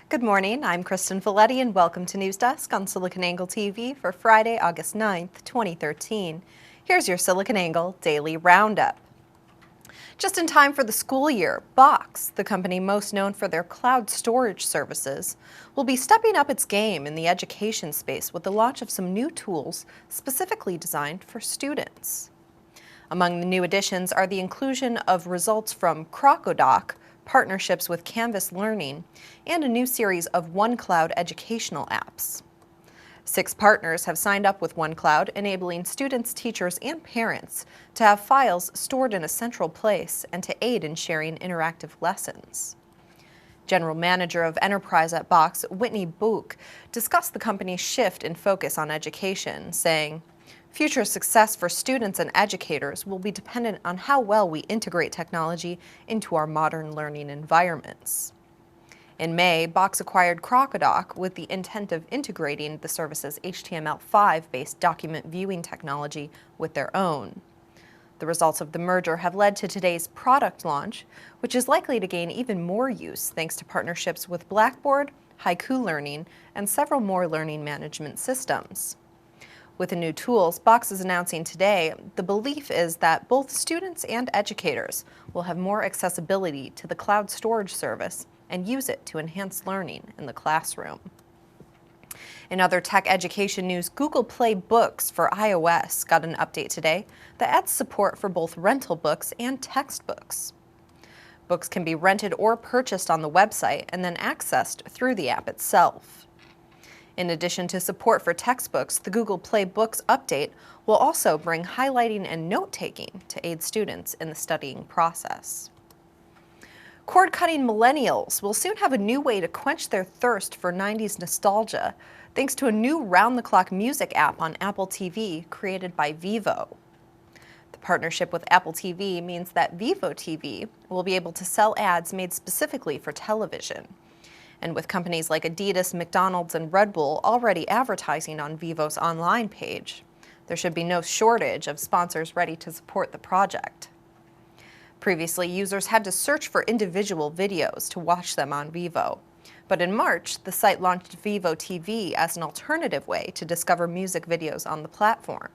Good morning, I'm Kristen Folletti and welcome to News Desk on SiliconANGLE TV for Friday, August 9th, 2013. Here's your SiliconANGLE Daily Roundup. Just in time for the school year, Box, the company most known for their cloud storage services, will be stepping up its game in the education space with the launch of some new tools specifically designed for students. Among the new additions are the inclusion of results from Crocodoc, partnerships with Canvas Learning, and a new series of OneCloud educational apps. 6 partners have signed up with OneCloud, enabling students, teachers, and parents to have files stored in a central place and to aid in sharing interactive lessons. General Manager of Enterprise at Box, Whitney Book, discussed the company's shift in focus on education, saying, "Future success for students and educators will be dependent on how well we integrate technology into our modern learning environments." In May, Box acquired Crocodoc with the intent of integrating the service's HTML5-based document viewing technology with their own. The results of the merger have led to today's product launch, which is likely to gain even more use thanks to partnerships with Blackboard, Haiku Learning, and several more learning management systems. With the new tools Box is announcing today, the belief is that both students and educators will have more accessibility to the cloud storage service and use it to enhance learning in the classroom. In other tech education news, Google Play Books for iOS got an update today that adds support for both rental books and textbooks. Books can be rented or purchased on the website and then accessed through the app itself. In addition to support for textbooks, the Google Play Books update will also bring highlighting and note-taking to aid students in the studying process. Cord-cutting millennials will soon have a new way to quench their thirst for 90s nostalgia, thanks to a new round-the-clock music app on Apple TV created by Vivo. The partnership with Apple TV means that Vivo TV will be able to sell ads made specifically for television. And with companies like Adidas, McDonald's, and Red Bull already advertising on Vivo's online page, there should be no shortage of sponsors ready to support the project. Previously, users had to search for individual videos to watch them on Vivo. But in March, the site launched Vivo TV as an alternative way to discover music videos on the platform.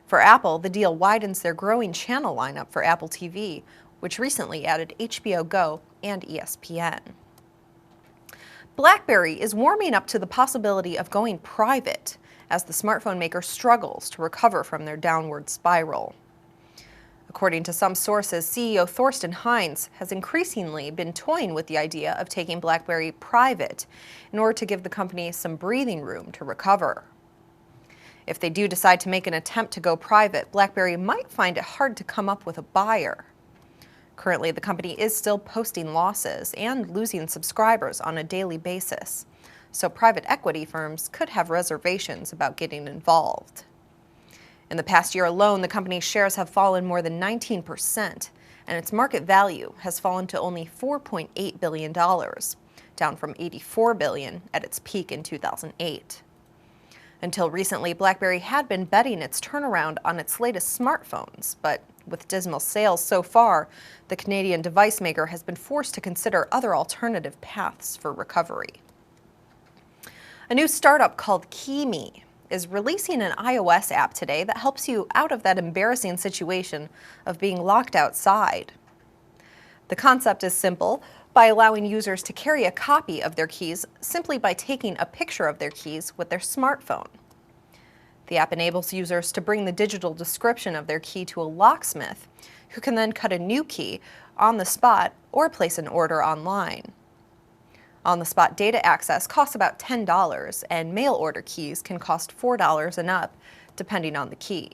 For Apple, the deal widens their growing channel lineup for Apple TV, which recently added HBO Go and ESPN. BlackBerry is warming up to the possibility of going private as the smartphone maker struggles to recover from their downward spiral. According to some sources, CEO Thorsten Heinz has increasingly been toying with the idea of taking BlackBerry private in order to give the company some breathing room to recover. If they do decide to make an attempt to go private, BlackBerry might find it hard to come up with a buyer. Currently, the company is still posting losses and losing subscribers on a daily basis, so private equity firms could have reservations about getting involved. In the past year alone, the company's shares have fallen more than 19%, and its market value has fallen to only $4.8 billion, down from $84 billion at its peak in 2008. Until recently, BlackBerry had been betting its turnaround on its latest smartphones, but with dismal sales so far, the Canadian device maker has been forced to consider other alternative paths for recovery. A new startup called Kimi is releasing an iOS app today that helps you out of that embarrassing situation of being locked outside. The concept is simple, by allowing users to carry a copy of their keys simply by taking a picture of their keys with their smartphone. The app enables users to bring the digital description of their key to a locksmith, who can then cut a new key on the spot or place an order online. On-the-spot data access costs about $10, and mail-order keys can cost $4 and up, depending on the key.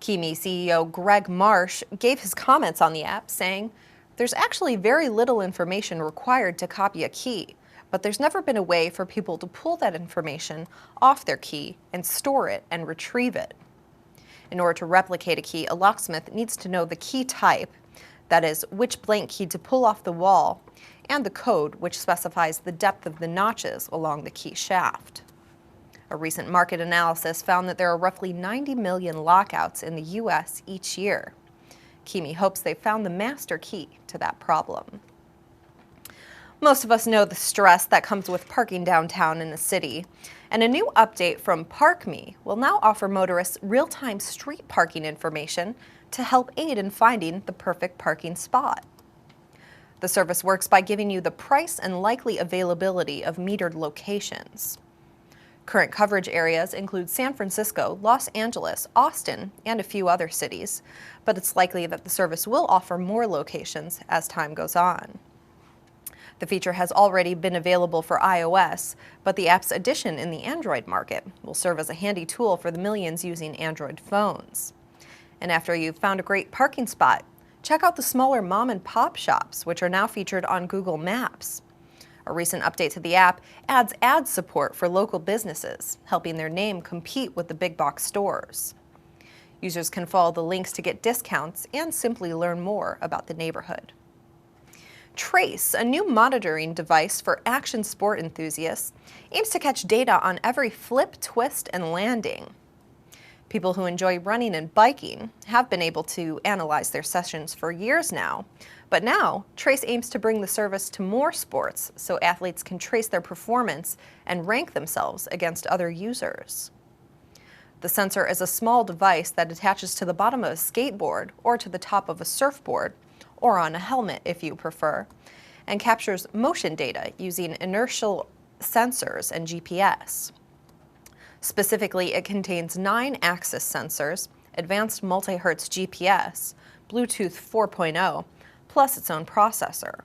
Kimi CEO Greg Marsh gave his comments on the app, saying, "There's actually very little information required to copy a key, but there's never been a way for people to pull that information off their key and store it and retrieve it. In order to replicate a key, a locksmith needs to know the key type, that is, which blank key to pull off the wall, and the code, which specifies the depth of the notches along the key shaft." A recent market analysis found that there are roughly 90 million lockouts in the U.S. each year. Kimi hopes they found the master key to that problem. Most of us know the stress that comes with parking downtown in a city. And a new update from ParkMe will now offer motorists real-time street parking information to help aid in finding the perfect parking spot. The service works by giving you the price and likely availability of metered locations. Current coverage areas include San Francisco, Los Angeles, Austin, and a few other cities, but it's likely that the service will offer more locations as time goes on. The feature has already been available for iOS, but the app's addition in the Android market will serve as a handy tool for the millions using Android phones. And after you've found a great parking spot, check out the smaller mom-and-pop shops, which are now featured on Google Maps. A recent update to the app adds ad support for local businesses, helping their name compete with the big box stores. Users can follow the links to get discounts and simply learn more about the neighborhood. Trace, a new monitoring device for action sport enthusiasts, aims to catch data on every flip, twist, and landing. People who enjoy running and biking have been able to analyze their sessions for years now, but now Trace aims to bring the service to more sports so athletes can trace their performance and rank themselves against other users. The sensor is a small device that attaches to the bottom of a skateboard or to the top of a surfboard, or on a helmet if you prefer, and captures motion data using inertial sensors and GPS. Specifically, it contains 9 axis sensors, advanced multi-hertz GPS, Bluetooth 4.0, plus its own processor.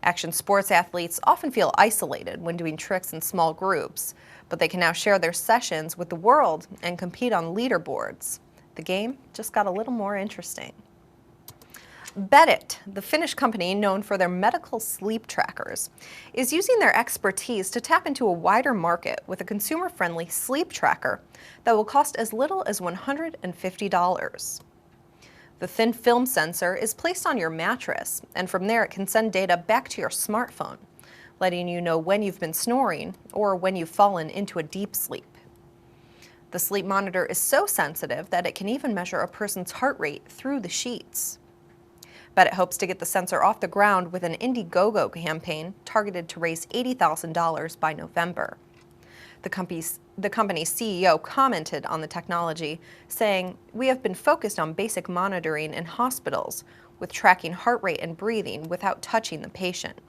Action sports athletes often feel isolated when doing tricks in small groups, but they can now share their sessions with the world and compete on leaderboards. The game just got a little more interesting. Bedit, the Finnish company known for their medical sleep trackers, is using their expertise to tap into a wider market with a consumer-friendly sleep tracker that will cost as little as $150. The thin film sensor is placed on your mattress, and from there it can send data back to your smartphone, letting you know when you've been snoring or when you've fallen into a deep sleep. The sleep monitor is so sensitive that it can even measure a person's heart rate through the sheets. Bedit hopes to get the sensor off the ground with an Indiegogo campaign targeted to raise $80,000 by November. The company's CEO commented on the technology, saying, "We have been focused on basic monitoring in hospitals with tracking heart rate and breathing without touching the patient.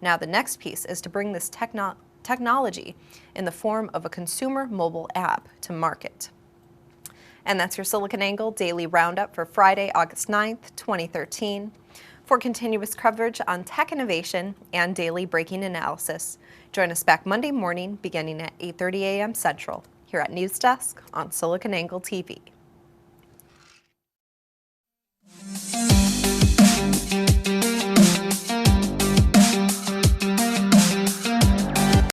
Now the next piece is to bring this technology in the form of a consumer mobile app to market." And that's your SiliconANGLE Daily Roundup for Friday, August 9th, 2013. For continuous coverage on tech innovation and daily breaking analysis, join us back Monday morning beginning at 8:30 a.m. Central here at News Desk on SiliconANGLE TV.